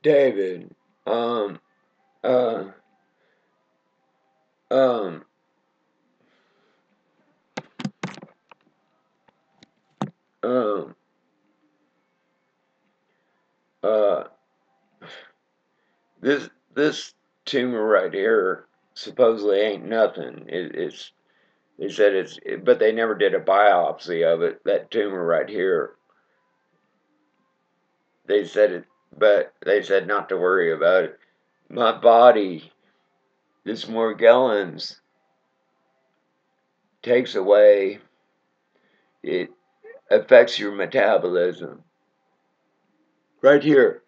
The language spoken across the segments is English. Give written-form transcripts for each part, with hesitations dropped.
David, um, uh, um, um, uh, this tumor right here supposedly ain't nothing. They said but they never did a biopsy of it. That tumor right here, they said it, but they said not to worry about it. My body, this Morgellons takes away, it affects your metabolism. Right here.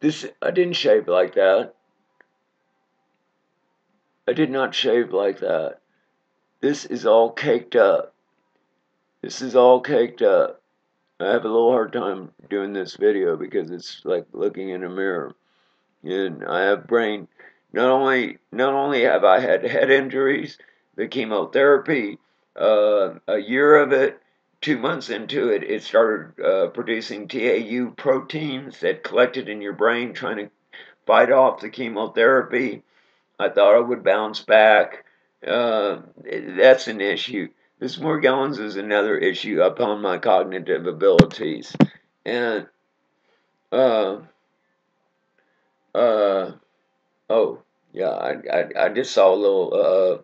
This, I didn't shave like that. I did not shave like that. This is all caked up. This is all caked up. I have a little hard time doing this video because it's like looking in a mirror. And I have brain, not only have I had head injuries, the chemotherapy, a year of it, 2 months into it, it started producing tau proteins that collected in your brain trying to fight off the chemotherapy. I thought I would bounce back. That's an issue. This Morgellons is another issue upon my cognitive abilities. And, uh, uh, oh, yeah, I just saw a little,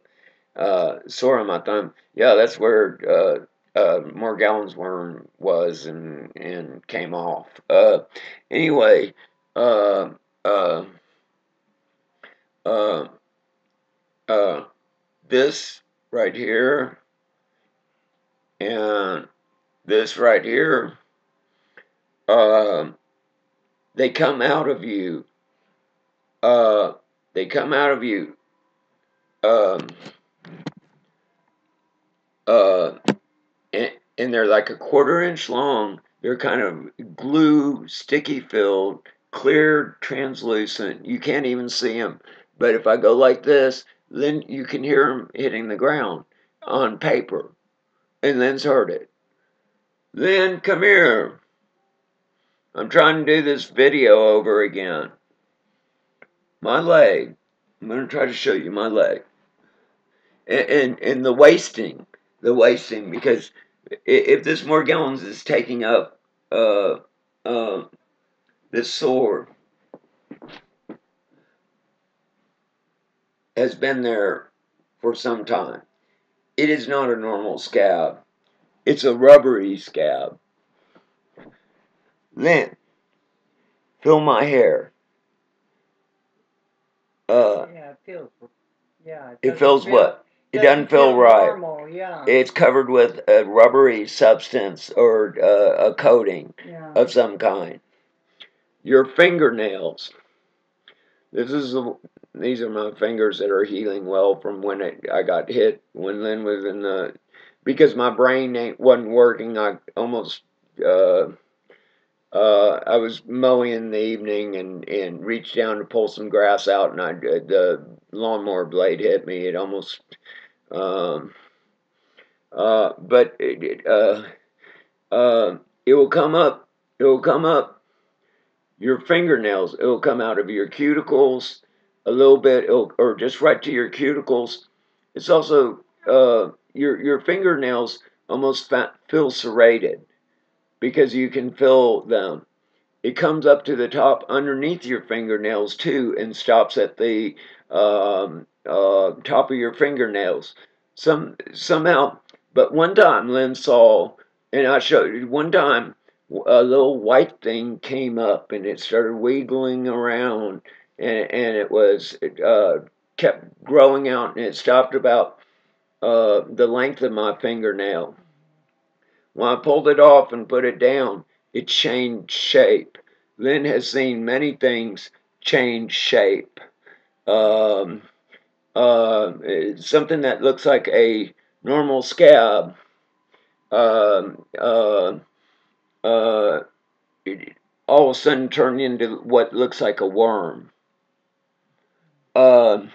sore on my thumb. Yeah, that's where, Morgellons worm was and came off. Anyway, uh, uh, uh, uh, this right here and this right here, they come out of you. They come out of you. Um, uh, and they're like a 1/4 inch long. They're kind of glue, sticky filled, clear, translucent. You can't even see them. But if I go like this, then you can hear them hitting the ground on paper. And Lynn's heard it. Lynn, come here. I'm trying to do this video over again. My leg. I'm going to try to show you my leg. And the wasting, because if this Morgellons is taking up this sore, has been there for some time. It is not a normal scab. It's a rubbery scab. Lynn, feel my hair. Yeah, it feels. Yeah, it feels what? It doesn't feel right. Normal, yeah. It's covered with a rubbery substance or a coating of some kind. Your fingernails. These are my fingers that are healing well from when I got hit when Lynn was in the, because my brain wasn't working. I almost I was mowing in the evening and reached down to pull some grass out, and the lawnmower blade hit me. It almost but it will come up. It will come up. Your fingernails. It will come out of your cuticles a little bit, or just right to your cuticles. It's also your fingernails almost feel serrated because you can feel them. It comes up to the top underneath your fingernails too, and stops at the top of your fingernails. Somehow, but one time Lynn saw, and I showed you one time, a little white thing came up and it started wiggling around, and it was kept growing out, and it stopped about the length of my fingernail. When I pulled it off and put it down, it changed shape. Lynn has seen many things change shape. Um, Something that looks like a normal scab, um, uh, uh, all of a sudden turned into what looks like a worm. I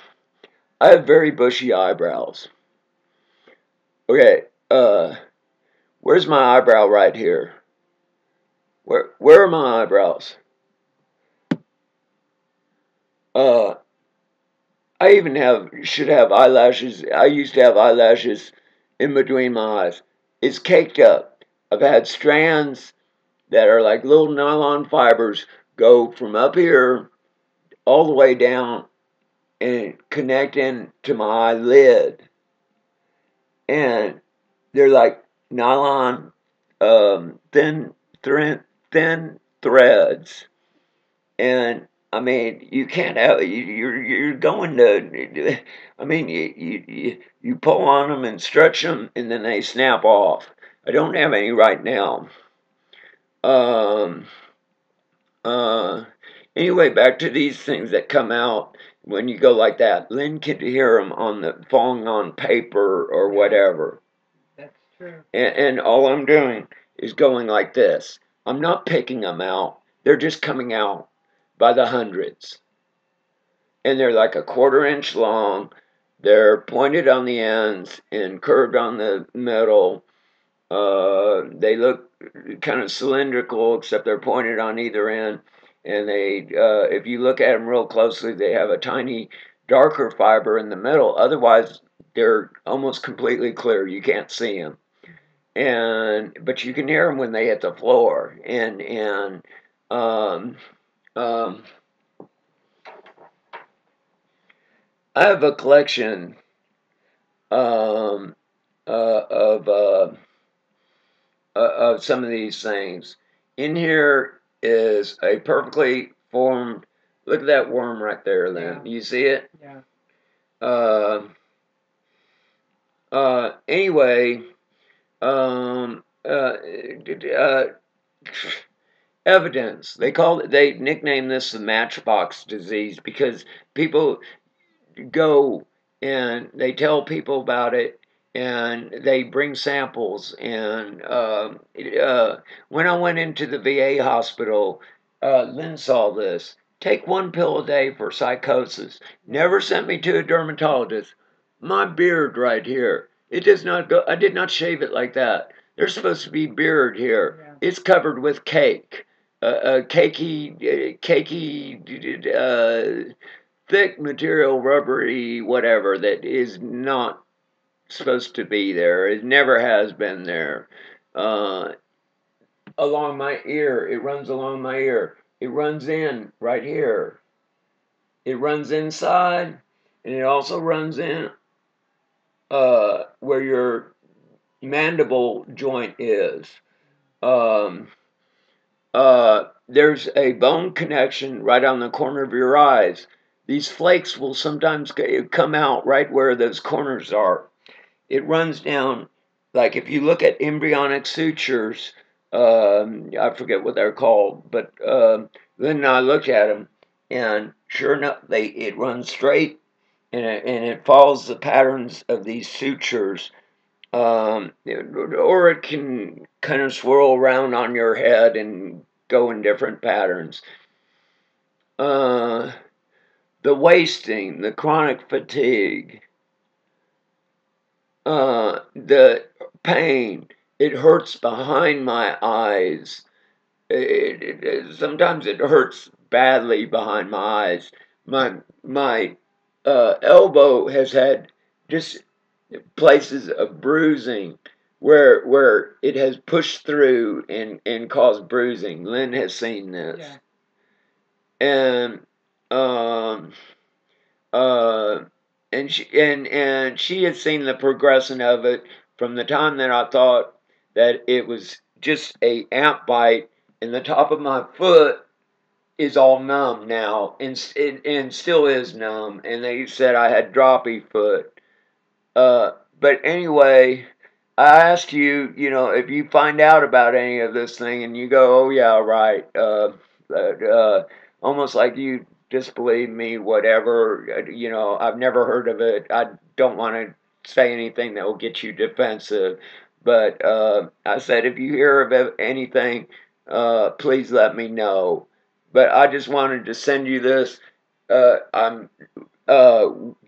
have very bushy eyebrows. Okay, where's my eyebrow right here? Where are my eyebrows? I even should have eyelashes. I used to have eyelashes in between my eyes. It's caked up. I've had strands that are like little nylon fibers go from up here all the way down and connect into my eyelid. And they're like nylon, thin threads. And I mean, you can't have you're going to. I mean, you pull on them and stretch them, and then they snap off. I don't have any right now. Um, uh, anyway, back to these things that come out when you go like that. Lynn could hear them on the falling on paper or whatever. That's true. And all I'm doing is going like this. I'm not picking them out. They're just coming out by the hundreds. And they're like a 1/4 inch long. They're pointed on the ends and curved on the middle. They look kind of cylindrical, except they're pointed on either end. And if you look at them real closely, they have a tiny darker fiber in the middle. Otherwise, they're almost completely clear. You can't see them. But you can hear them when they hit the floor. Um, um, I have a collection um, of some of these things. In here is a perfectly formed. Look at that worm right there, Lynn. Yeah. You see it? Yeah. Anyway, evidence. They nickname this the matchbox disease because people go and they tell people about it and they bring samples. And when I went into the VA hospital, Lynn saw this. Take 1 pill a day for psychosis. Never sent me to a dermatologist. My beard right here. It does not go. I did not shave it like that. There's supposed to be beard here. Yeah. It's covered with cake. Cakey, thick material, rubbery, whatever, that is not supposed to be there. It never has been there. Along my ear, it runs along my ear. It runs in right here. It runs inside, and it also runs in where your mandible joint is. There's a bone connection right on the corner of your eyes. These flakes will sometimes come out right where those corners are. It runs down, like if you look at embryonic sutures, I forget what they're called, but then I looked at them, and sure enough, it runs straight, and it follows the patterns of these sutures. Or it can kind of swirl around on your head and go in different patterns. The wasting, the chronic fatigue, the pain, it hurts behind my eyes. Sometimes it hurts badly behind my eyes. My elbow has had just places of bruising where it has pushed through and caused bruising. Lynn has seen this. Yeah. And uh and she had seen the progression of it from the time that I thought that it was just a ant bite, and the top of my foot is all numb now, and still is numb, and they said I had droppy foot. But anyway, I asked you, if you find out about any of this thing and you go, oh yeah, right, almost like you disbelieve me, whatever, I've never heard of it. I don't want to say anything that will get you defensive. But I said, if you hear of anything, please let me know. But I just wanted to send you this. I'm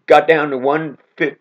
got down to